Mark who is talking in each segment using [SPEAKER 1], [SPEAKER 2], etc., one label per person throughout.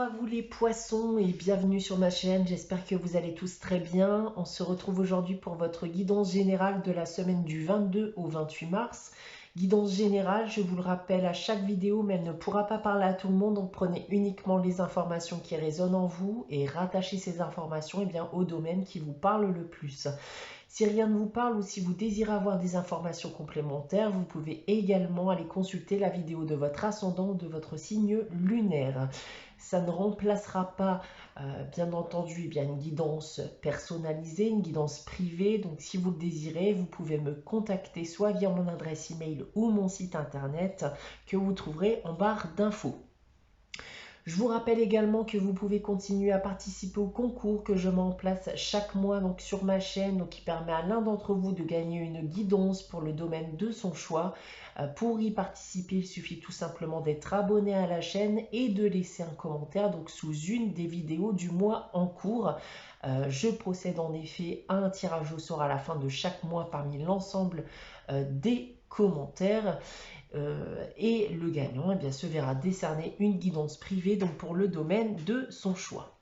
[SPEAKER 1] Bonjour à vous les poissons et bienvenue sur ma chaîne, j'espère que vous allez tous très bien. On se retrouve aujourd'hui pour votre guidance générale de la semaine du 22 au 28 mars. Guidance générale, je vous le rappelle à chaque vidéo, mais elle ne pourra pas parler à tout le monde, donc prenez uniquement les informations qui résonnent en vous et rattachez ces informations au domaine qui vous parle le plus. Si rien ne vous parle ou si vous désirez avoir des informations complémentaires, vous pouvez également aller consulter la vidéo de votre ascendant ou de votre signe lunaire. Ça ne remplacera pas, bien entendu, une guidance personnalisée, une guidance privée. Donc, si vous le désirez, vous pouvez me contacter soit via mon adresse email ou mon site internet que vous trouverez en barre d'infos. Je vous rappelle également que vous pouvez continuer à participer au concours que je mets en place chaque mois donc sur ma chaîne, donc qui permet à l'un d'entre vous de gagner une guidance pour le domaine de son choix. Pour y participer, il suffit tout simplement d'être abonné à la chaîne et de laisser un commentaire donc sous une des vidéos du mois en cours. Je procède en effet à un tirage au sort à la fin de chaque mois parmi l'ensemble des commentaires. Et le gagnant se verra décerner une guidance privée donc pour le domaine de son choix.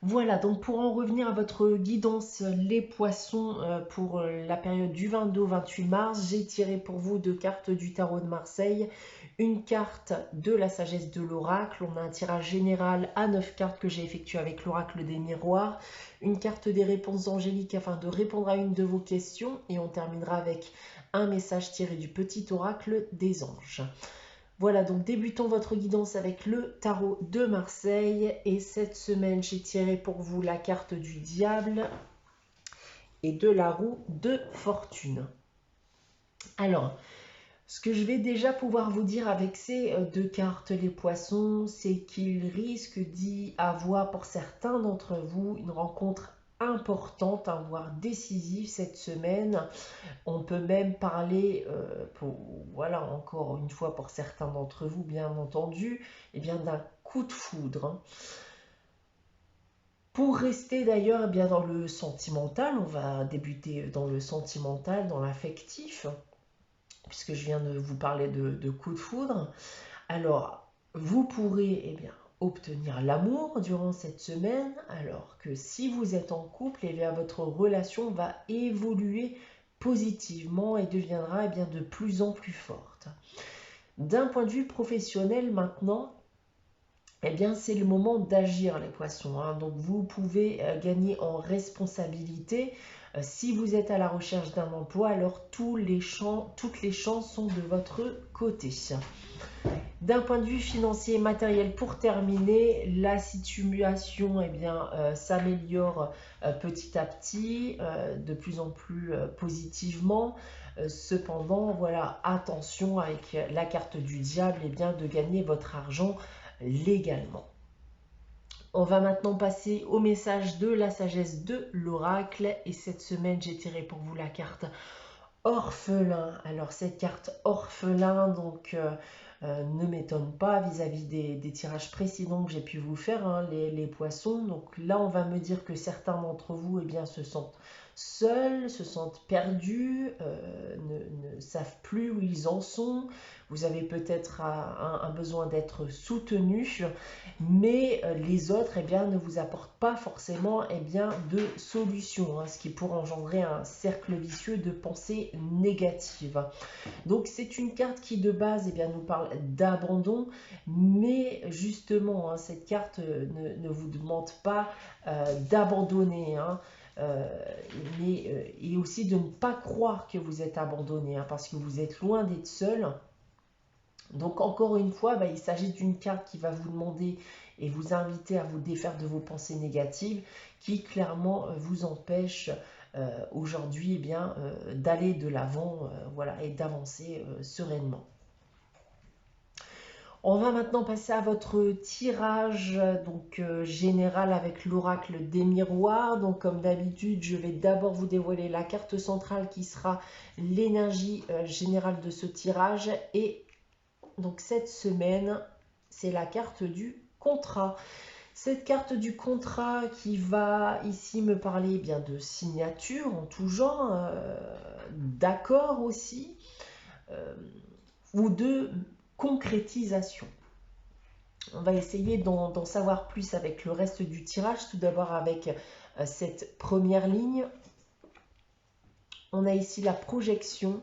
[SPEAKER 1] Voilà, donc pour en revenir à votre guidance les poissons pour la période du 22 au 28 mars, j'ai tiré pour vous 2 cartes du tarot de Marseille, une carte de la sagesse de l'oracle. On a un tirage général à 9 cartes que j'ai effectué avec l'oracle des miroirs, une carte des réponses angéliques afin de répondre à une de vos questions et on terminera avec un message tiré du petit oracle des anges. Voilà, donc débutons votre guidance avec le tarot de Marseille. Et cette semaine, j'ai tiré pour vous la carte du diable et de la roue de fortune. Alors, ce que je vais déjà pouvoir vous dire avec ces 2 cartes, les poissons, c'est qu'il risque d'y avoir pour certains d'entre vous une rencontre importante, voire décisive cette semaine. On peut même parler, voilà, encore une fois pour certains d'entre vous, bien entendu, d'un coup de foudre. Pour rester d'ailleurs dans le sentimental, on va débuter dans le sentimental, dans l'affectif, puisque je viens de vous parler de coup de foudre. Alors, vous pourrez obtenir l'amour durant cette semaine, alors que si vous êtes en couple, votre relation va évoluer positivement et deviendra de plus en plus forte. D'un point de vue professionnel maintenant, c'est le moment d'agir les poissons. Donc vous pouvez gagner en responsabilité. Si vous êtes à la recherche d'un emploi, alors toutes les chances sont de votre côté. D'un point de vue financier et matériel, pour terminer, la situation s'améliore petit à petit, de plus en plus positivement. Cependant, voilà, attention avec la carte du diable, de gagner votre argent légalement. On va maintenant passer au message de la sagesse de l'oracle. Et cette semaine, j'ai tiré pour vous la carte orphelin. Alors cette carte orphelin, donc ne m'étonne pas vis-à-vis des tirages précédents que j'ai pu vous faire, les poissons. Donc là, on va me dire que certains d'entre vous se sentent seuls, se sentent perdus, ne savent plus où ils en sont. Vous avez peut-être un besoin d'être soutenu, mais les autres ne vous apportent pas forcément de solution, ce qui pourrait engendrer un cercle vicieux de pensées négatives. Donc c'est une carte qui de base nous parle d'abandon, mais justement cette carte ne vous demande pas d'abandonner, et aussi de ne pas croire que vous êtes abandonné, parce que vous êtes loin d'être seul. Donc encore une fois, il s'agit d'une carte qui va vous demander et vous inviter à vous défaire de vos pensées négatives qui clairement vous empêchent aujourd'hui d'aller de l'avant, voilà, et d'avancer sereinement. On va maintenant passer à votre tirage général avec l'oracle des miroirs. Donc comme d'habitude, je vais d'abord vous dévoiler la carte centrale qui sera l'énergie générale de ce tirage. Et donc cette semaine, c'est la carte du contrat. Cette carte du contrat qui va ici me parler de signature en tout genre, d'accord aussi, ou de concrétisation. On va essayer d'en savoir plus avec le reste du tirage. Tout d'abord avec cette première ligne. On a ici la projection,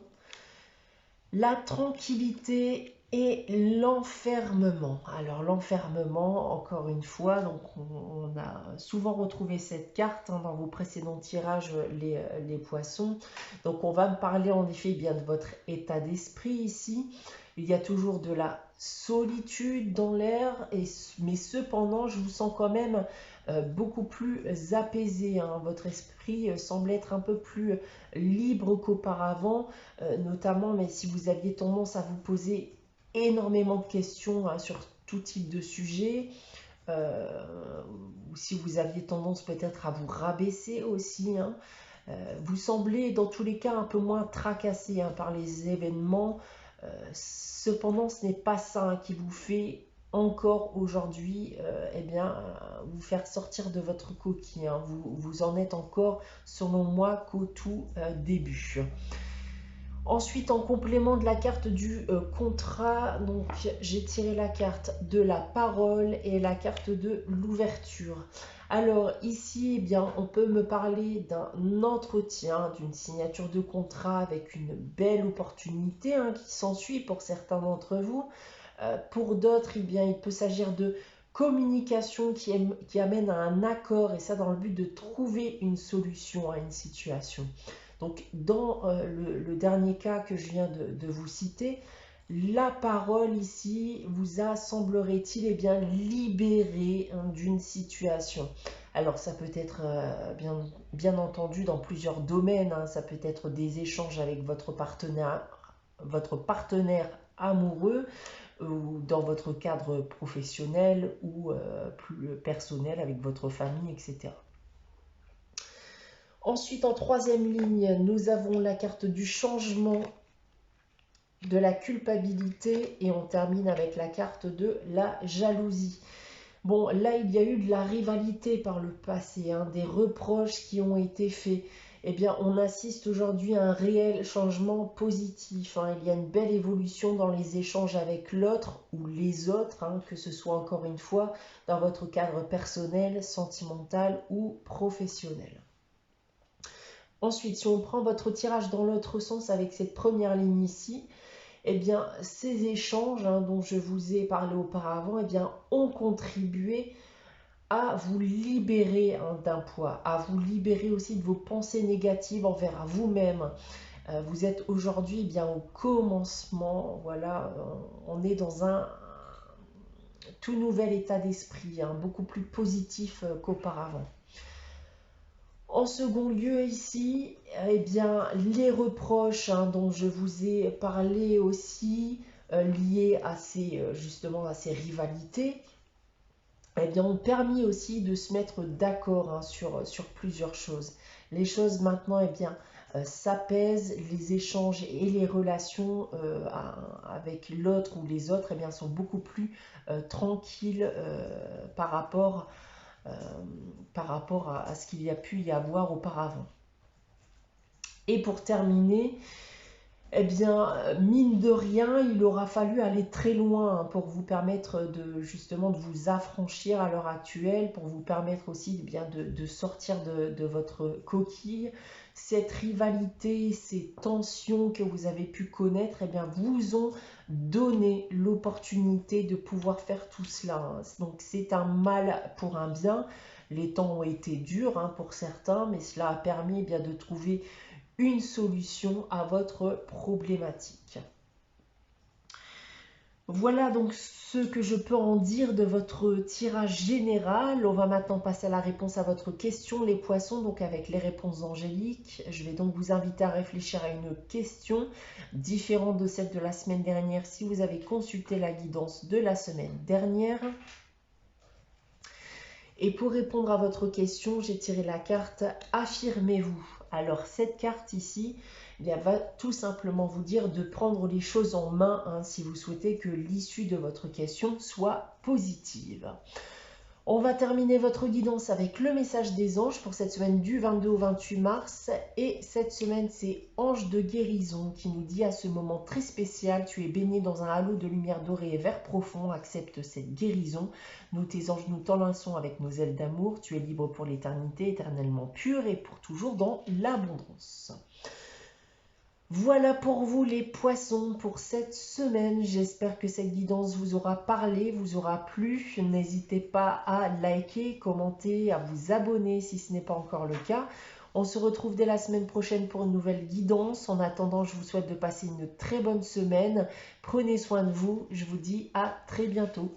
[SPEAKER 1] la tranquillité et l'enfermement. Alors l'enfermement, encore une fois, donc on a souvent retrouvé cette carte dans vos précédents tirages, les poissons. Donc on va me parler en effet bien de votre état d'esprit ici. Il y a toujours de la solitude dans l'air, mais cependant je vous sens quand même beaucoup plus apaisé. Votre esprit semble être un peu plus libre qu'auparavant, notamment mais si vous aviez tendance à vous poser énormément de questions sur tout type de sujet, ou si vous aviez tendance peut-être à vous rabaisser aussi, vous semblez dans tous les cas un peu moins tracassé par les événements. Cependant, ce n'est pas ça qui vous fait encore aujourd'hui vous faire sortir de votre coquille. Vous en êtes encore, selon moi, qu'au tout début. Ensuite, en complément de la carte du contrat, donc j'ai tiré la carte de la parole et la carte de l'ouverture. Alors ici, on peut me parler d'un entretien, d'une signature de contrat avec une belle opportunité qui s'ensuit pour certains d'entre vous. Pour d'autres, il peut s'agir de communication qui amène à un accord, et ça dans le but de trouver une solution à une situation. Donc, dans le dernier cas que je viens de vous citer, la parole ici vous a, semblerait-il, libéré d'une situation. Alors, ça peut être bien entendu dans plusieurs domaines. Ça peut être des échanges avec votre partenaire amoureux, ou dans votre cadre professionnel ou plus personnel avec votre famille, etc. Ensuite, en troisième ligne, nous avons la carte du changement, de la culpabilité, et on termine avec la carte de la jalousie. Bon, là, il y a eu de la rivalité par le passé, des reproches qui ont été faits. On assiste aujourd'hui à un réel changement positif. Il y a une belle évolution dans les échanges avec l'autre ou les autres, que ce soit encore une fois dans votre cadre personnel, sentimental ou professionnel. Ensuite, si on prend votre tirage dans l'autre sens avec cette première ligne ici, ces échanges dont je vous ai parlé auparavant ont contribué à vous libérer d'un poids, à vous libérer aussi de vos pensées négatives envers vous-même. Vous êtes aujourd'hui au commencement, voilà, on est dans un tout nouvel état d'esprit, beaucoup plus positif qu'auparavant. En second lieu ici, les reproches dont je vous ai parlé aussi, liés à justement à ces rivalités, ont permis aussi de se mettre d'accord sur plusieurs choses. Les choses maintenant s'apaisent, les échanges et les relations avec l'autre ou les autres sont beaucoup plus tranquilles par rapport à ce qu'il y a pu y avoir auparavant. Et pour terminer, mine de rien, il aura fallu aller très loin pour vous permettre justement de vous affranchir à l'heure actuelle, pour vous permettre aussi de sortir de votre coquille. Cette rivalité, ces tensions que vous avez pu connaître, vous ont donné l'opportunité de pouvoir faire tout cela. Donc c'est un mal pour un bien. Les temps ont été durs pour certains, mais cela a permis de trouver une solution à votre problématique. Voilà donc ce que je peux en dire de votre tirage général. On va maintenant passer à la réponse à votre question, les poissons, donc avec les réponses angéliques. Je vais donc vous inviter à réfléchir à une question différente de celle de la semaine dernière si vous avez consulté la guidance de la semaine dernière. Et pour répondre à votre question, j'ai tiré la carte « Affirmez-vous ». Alors cette carte ici va tout simplement vous dire de prendre les choses en main si vous souhaitez que l'issue de votre question soit positive. On va terminer votre guidance avec le message des anges pour cette semaine du 22 au 28 mars. Et cette semaine, c'est Ange de guérison qui nous dit à ce moment très spécial, tu es baigné dans un halo de lumière dorée et vert profond, accepte cette guérison. Nous, tes anges, nous t'enlaçons avec nos ailes d'amour. Tu es libre pour l'éternité, éternellement pur et pour toujours dans l'abondance. Voilà pour vous les poissons pour cette semaine. J'espère que cette guidance vous aura parlé, vous aura plu. N'hésitez pas à liker, commenter, à vous abonner si ce n'est pas encore le cas. On se retrouve dès la semaine prochaine pour une nouvelle guidance. En attendant, je vous souhaite de passer une très bonne semaine. Prenez soin de vous. Je vous dis à très bientôt.